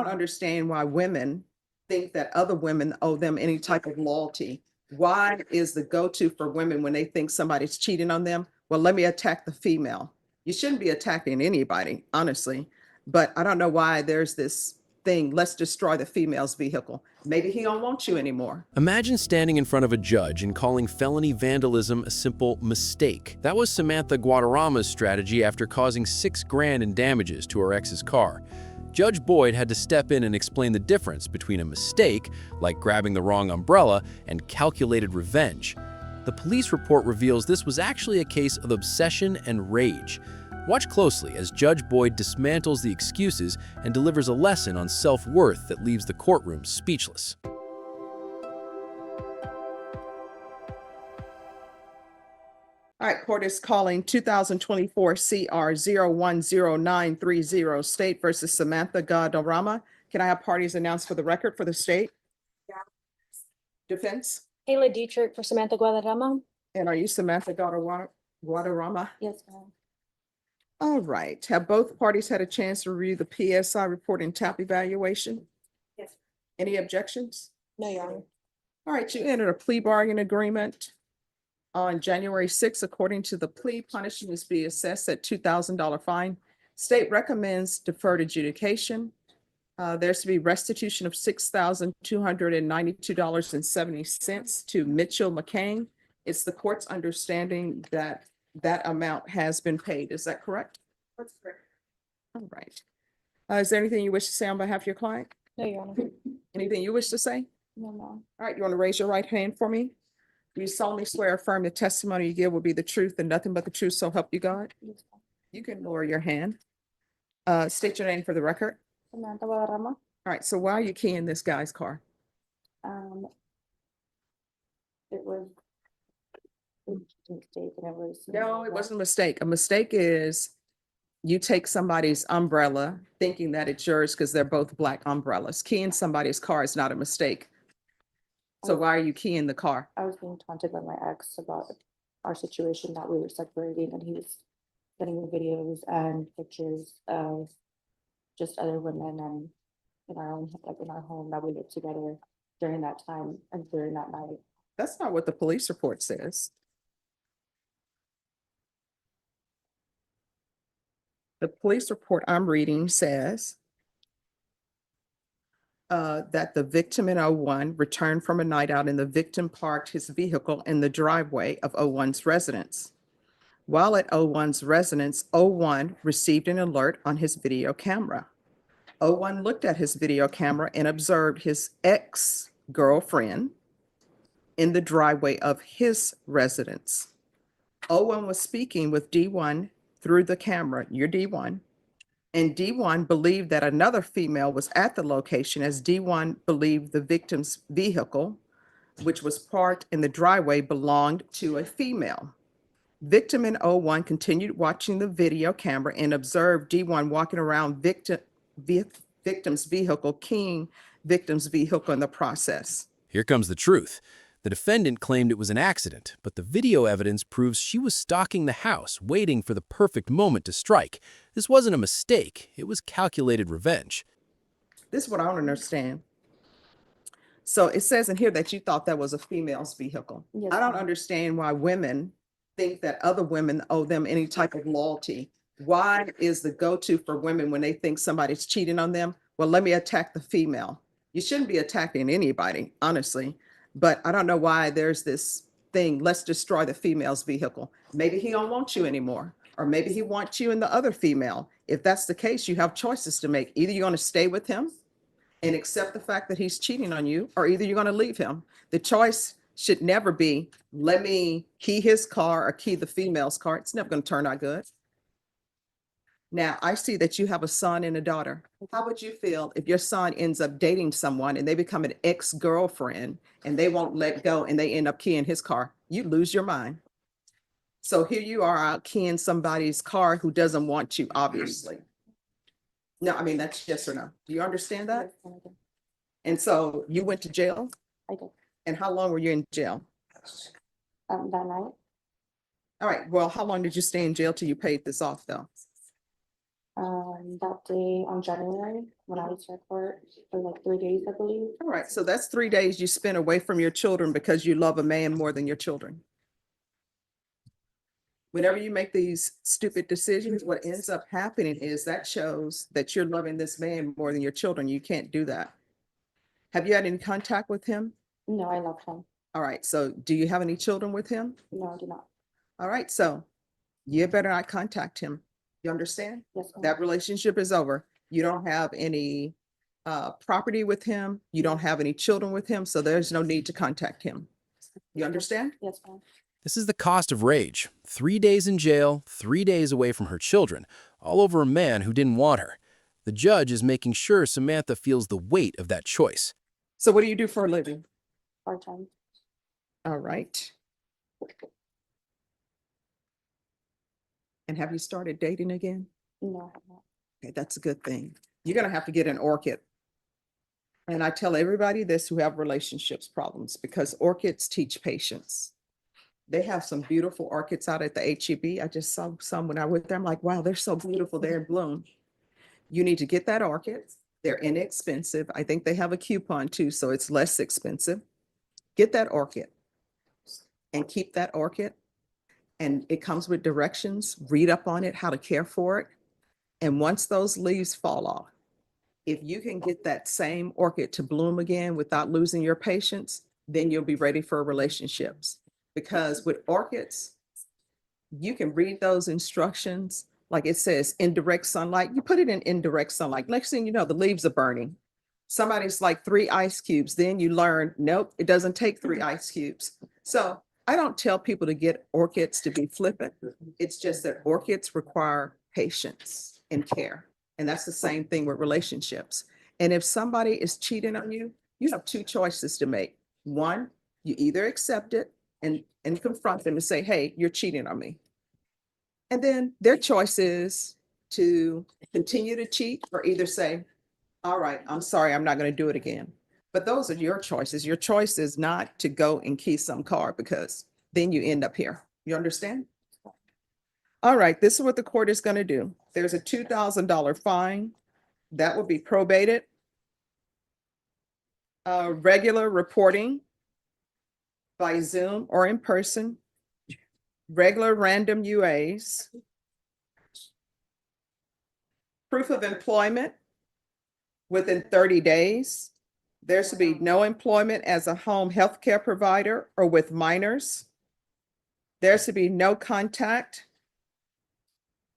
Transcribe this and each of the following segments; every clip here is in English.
don't understand why women think that other women owe them any type of loyalty. Why is the go-to for women when they think somebody's cheating on them? Well, let me attack the female. You shouldn't be attacking anybody, honestly. But I don't know why there's this thing, let's destroy the female's vehicle. Maybe he don't want you anymore. Imagine standing in front of a judge and calling felony vandalism a simple mistake. That was Samantha Guadarrama's strategy after causing $6 grand in damages to her ex's car. Judge Boyd had to step in and explain the difference between a mistake, like grabbing the wrong umbrella, and calculated revenge. The police report reveals this was actually a case of obsession and rage. Watch closely as Judge Boyd dismantles the excuses and delivers a lesson on self-worth that leaves the courtroom speechless. All right, court is calling 2024 CR 010930 State versus Samantha Guadarrama. Can I have parties announced for the record for the state? Yeah. Defense? Kayla Dietrich for Samantha Guadarrama. And are you Samantha Guadarrama? Yes, ma'am. All right. Have both parties had a chance to review the PSI report and TAP evaluation? Yes. Any objections? No, Your Honor. All right, you entered a plea bargain agreement on January 6th. According to the plea, punishment is be assessed at $2,000 fine. State recommends deferred adjudication. There's to be restitution of $6,292.70 to Mitchell McCain. It's the court's understanding that that amount has been paid. Is that correct? That's correct. All right. Is there anything you wish to say on behalf of your client? No, Your Honor. Anything you wish to say? No, ma'am. All right, you want to raise your right hand for me? Do you solemnly swear or affirm the testimony you give will be the truth and nothing but the truth, so help you God? Yes, ma'am. You can lower your hand. State your name for the record. Samantha Guadarrama. All right, so why are you keying this guy's car? It was a mistake and it was. No, it wasn't a mistake. A mistake is you take somebody's umbrella thinking that it's yours because they're both black umbrellas. Keying somebody's car is not a mistake. So why are you keying the car? I was being taunted by my ex about our situation, that we were separating, and he was sending me videos and pictures of just other women and in our own, like in our home that we lived together during that time and during that night. That's not what the police report says. The police report I'm reading says that the victim in 01 returned from a night out and the victim parked his vehicle in the driveway of 01's residence. While at 01's residence, 01 received an alert on his video camera. 01 looked at his video camera and observed his ex-girlfriend in the driveway of his residence. 01 was speaking with D1 through the camera, your D1, and D1 believed that another female was at the location, as D1 believed the victim's vehicle, which was parked in the driveway, belonged to a female. Victim in 01 continued watching the video camera and observed D1 walking around victim's vehicle, keying victim's vehicle in the process. Here comes the truth. The defendant claimed it was an accident, but the video evidence proves she was stalking the house, waiting for the perfect moment to strike. This wasn't a mistake. It was calculated revenge. This is what I don't understand. So it says in here that you thought that was a female's vehicle. Yes, I don't ma'am. understand why women think that other women owe them any type of loyalty. Why is the go-to for women when they think somebody's cheating on them? Well, let me attack the female. You shouldn't be attacking anybody, honestly. But I don't know why there's this thing, let's destroy the female's vehicle. Maybe he don't want you anymore, or maybe he wants you and the other female. If that's the case, you have choices to make. Either you're going to stay with him and accept the fact that he's cheating on you, or either you're going to leave him. The choice should never be, let me key his car or key the female's car. It's never going to turn out good. Now, I see that you have a son and a daughter. How would you feel if your son ends up dating someone and they become an ex-girlfriend and they won't let go and they end up keying his car? You lose your mind. So here you are out keying somebody's car who doesn't want you, obviously. No, I mean, that's yes or no. Do you understand that? Yes, I did. And so you went to jail? I did. And how long were you in jail? That night, All right, well, how long did you stay in jail till you paid this off, though? That day on January, when I was at court for like 3 days, I believe. All right, so that's 3 days you spent away from your children because you love a man more than your children. Whenever you make these stupid decisions, what ends up happening is that shows that you're loving this man more than your children. You can't do that. Have you had any contact with him? No, I love him. All right, so do you have any children with him? No, I do not. All right, so you better not contact him. You understand? Yes, ma'am. That relationship is over. You don't have any property with him. You don't have any children with him, so there's no need to contact him. You understand? Yes, ma'am. This is the cost of rage. 3 days in jail, 3 days away from her children, all over a man who didn't want her. The judge is making sure Samantha feels the weight of that choice. So what do you do for a living? Part-time. All right. And have you started dating again? No, I have not. Okay, that's a good thing. You're gonna have to get an orchid. And I tell everybody this who have relationships problems because orchids teach patience. They have some beautiful orchids out at the HEB. I just saw some when I went there. I'm like, wow, they're so beautiful. They're in bloom. You need to get that orchid. They're inexpensive. I think they have a coupon too, so it's less expensive. Get that orchid and keep that orchid. And it comes with directions. Read up on it, how to care for it. And once those leaves fall off, if you can get that same orchid to bloom again without losing your patience, then you'll be ready for relationships. Because with orchids, you can read those instructions, like it says indirect sunlight, you put it in indirect sunlight. Next thing you know, the leaves are burning. Somebody's like 3 ice cubes, then you learn, nope, it doesn't take 3 ice cubes. So I don't tell people to get orchids to be flippant. It's just that orchids require patience and care. And that's the same thing with relationships. And if somebody is cheating on you, you have 2 choices to make. One, you either accept it and confront them and say, hey, you're cheating on me. And then their choice is to continue to cheat or either say, all right, I'm sorry, I'm not going to do it again. But those are your choices. Your choice is not to go and key some car because then you end up here. You understand? All right, this is what the court is going to do. There's a $2,000 fine that will be probated. Regular reporting by Zoom or in person, regular random UAs, proof of employment within 30 days. There should be no employment as a home health care provider or with minors. There should be no contact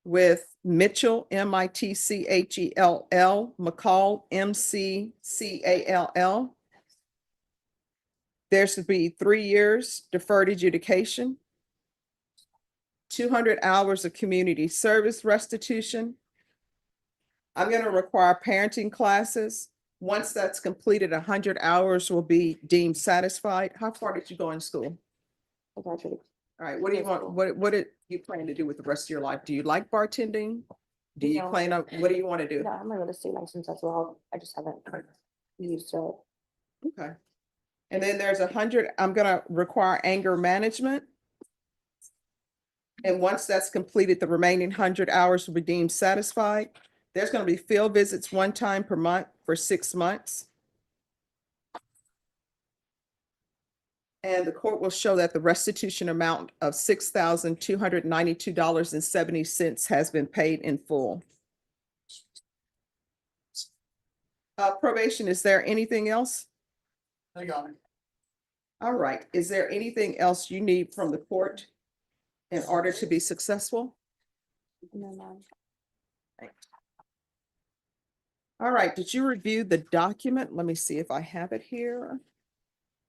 with Mitchell, MITCHELL, McCall, MCCALL. There should be 3 years deferred adjudication, 200 hours of community service restitution. I'm going to require parenting classes. Once that's completed, 100 hours will be deemed satisfied. How far did you go in school? I graduated. All right, what do you want, what did you plan to do with the rest of your life? Do you like bartending? Do you No. plan on, what do you want to do? Yeah, I have my real estate license as well. I just haven't used it. Okay. And then there's 100, I'm gonna require anger management. And once that's completed, the remaining 100 hours will be deemed satisfied. There's gonna be field visits 1 time per month for 6 months. And the court will show that the restitution amount of $6,292.70 has been paid in full. Probation, is there anything else? I got it. All right, is there anything else you need from the court in order to be successful? No, ma'am. All right, did you review the document? Let me see if I have it here.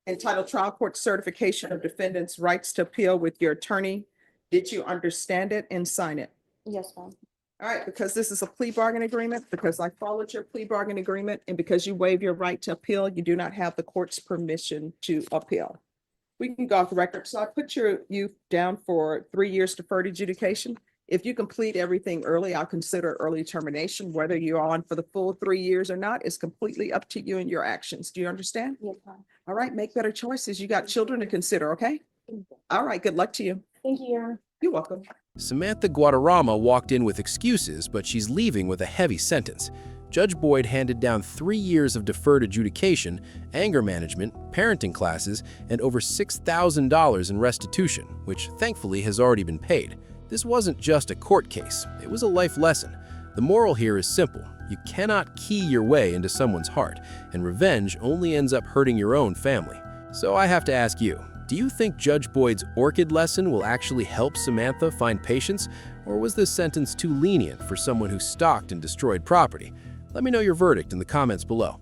Entitled Trial Court Certification of Defendant's Rights to Appeal with your attorney. Did you understand it and sign it? Yes, ma'am. All right, because this is a plea bargain agreement, because I followed your plea bargain agreement, and because you waive your right to appeal, you do not have the court's permission to appeal. We can go off the record. So I put you down for 3 years deferred adjudication. If you complete everything early, I'll consider early termination. Whether you're on for the full 3 years or not is completely up to you and your actions. Do you understand? Yes, ma'am. All right, make better choices. You got children to consider, okay? All right, good luck to you. Thank you, Your Honor. You're welcome. Samantha Guadarrama walked in with excuses, but she's leaving with a heavy sentence. Judge Boyd handed down 3 years of deferred adjudication, anger management, parenting classes, and over $6,000 in restitution, which thankfully has already been paid. This wasn't just a court case, it was a life lesson. The moral here is simple. You cannot key your way into someone's heart, and revenge only ends up hurting your own family. So I have to ask you, do you think Judge Boyd's Orchid lesson will actually help Samantha find patience, or was this sentence too lenient for someone who stalked and destroyed property? Let me know your verdict in the comments below.